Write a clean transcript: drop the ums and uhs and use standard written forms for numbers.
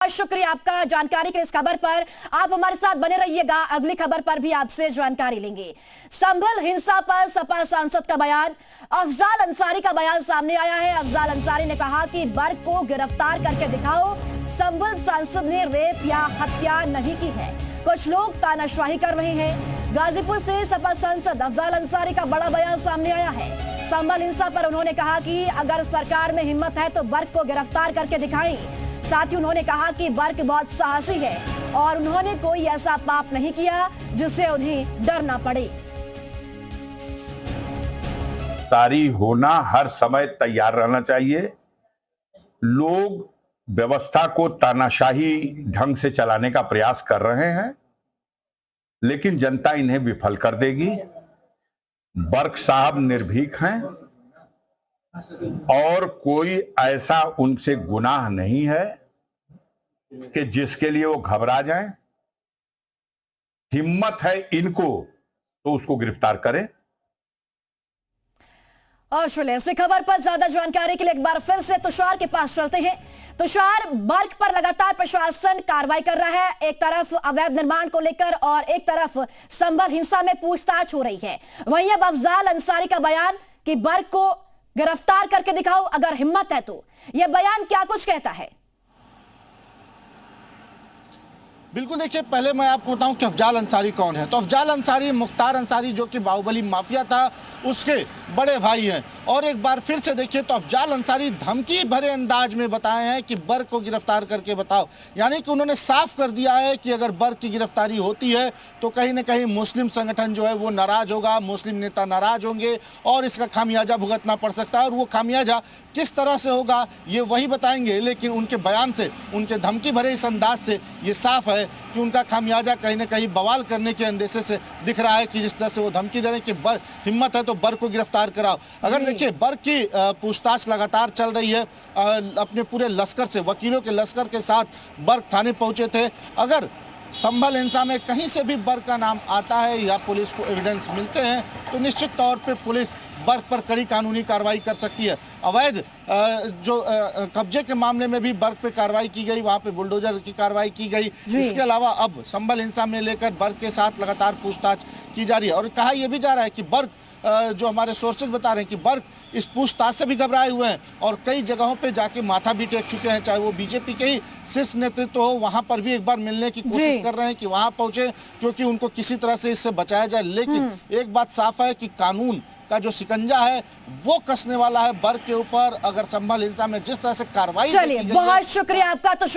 शुक्रिया आपका जानकारी के इस खबर पर। आप हमारे साथ बने रहिएगा, अगली खबर पर भी आपसे जानकारी लेंगे। संभल हिंसा पर सपा सांसद का बयान, अफजाल अंसारी का बयान सामने आया है। अफजाल अंसारी ने कहा कि बर्क को गिरफ्तार करके दिखाओ। संभल सांसद ने रेप या हत्या नहीं की है। कुछ लोग तानाशाही कर रहे हैं। गाजीपुर से सपा सांसद अफजाल अंसारी का बड़ा बयान सामने आया है। संभल हिंसा पर उन्होंने कहा कि अगर सरकार में हिम्मत है तो बर्क को गिरफ्तार करके दिखाएं। साथ ही उन्होंने कहा कि बर्क बहुत साहसी है और उन्होंने कोई ऐसा पाप नहीं किया जिससे उन्हें डरना पड़े। तारी होना हर समय तैयार रहना चाहिए। लोग व्यवस्था को तानाशाही ढंग से चलाने का प्रयास कर रहे हैं, लेकिन जनता इन्हें विफल कर देगी। बर्क साहब निर्भीक हैं और कोई ऐसा उनसे गुनाह नहीं है कि जिसके लिए वो घबरा जाएं। हिम्मत है इनको तो उसको गिरफ्तार करें। और इसी खबर पर ज्यादा जानकारी के लिए एक बार फिर से तुषार के पास चलते हैं। तुषार, बर्क पर लगातार प्रशासन कार्रवाई कर रहा है, एक तरफ अवैध निर्माण को लेकर और एक तरफ संभल हिंसा में पूछताछ हो रही है। वहीं अब अफजाल अंसारी का बयान कि बर्क को गिरफ्तार करके दिखाओ अगर हिम्मत है तो, यह बयान क्या कुछ कहता है? बिल्कुल, देखिए पहले मैं आपको बताऊं कि अफजाल अंसारी कौन है। तो अफजाल अंसारी मुख्तार अंसारी जो कि बाहुबली माफिया था उसके बड़े भाई हैं। और एक बार फिर से देखिए तो अफजाल अंसारी धमकी भरे अंदाज में बताए हैं कि बर्क को गिरफ्तार करके बताओ। यानी कि उन्होंने साफ कर दिया है कि अगर बर्क की गिरफ्तारी होती है तो कहीं ना कहीं मुस्लिम संगठन जो है वो नाराज होगा, मुस्लिम नेता नाराज होंगे और इसका खामियाजा भुगतना पड़ सकता है। और वो खामियाजा किस तरह से होगा ये वही बताएंगे, लेकिन उनके बयान से, उनके धमकी भरे इस अंदाज से ये साफ है कि उनका खामियाजा कहीं ना कहीं बवाल करने के अंदेशे से दिख रहा है कि जिस तरह से वो धमकी दे रहे हैं कि बर्क हिम्मत है तो बर्क को गिरफ्तार कराओ। अगर देखिए बर्क की पूछताछ लगातार चल रही है, अपने पूरे लश्कर से, वकीलों के लश्कर के साथ बर्क थाने पहुंचे थे। अगर संभल हिंसा में कहीं से भी बर्क का नाम आता है या पुलिस को एविडेंस मिलते हैं तो निश्चित तौर पे पुलिस बर्क पर कड़ी कानूनी कार्रवाई कर सकती है। अवैध जो कब्जे के मामले में भी बर्क पे कार्रवाई की गई, वहां पे बुलडोजर की कार्रवाई की गई। इसके अलावा अब संभल हिंसा में लेकर बर्क के साथ लगातार पूछताछ की जा रही है। और कहा यह भी जा रहा है कि बर्क, जो हमारे सोर्सेज बता रहे हैं कि बर्क इस पूछताछ से भी घबराए हुए हैं और कई जगहों पे जाके माथा भी टेक चुके हैं। चाहे वो बीजेपी के ही शीर्ष नेतृत्व हो, वहां पर भी एक बार मिलने की कोशिश कर रहे हैं कि वहां पहुंचे, क्योंकि उनको किसी तरह से इससे बचाया जाए। लेकिन एक बात साफ है कि कानून का जो शिकंजा है वो कसने वाला है बर्क के ऊपर, अगर संभल हिंसा में जिस तरह से कार्रवाई। चलिए, बहुत शुक्रिया आपका। तो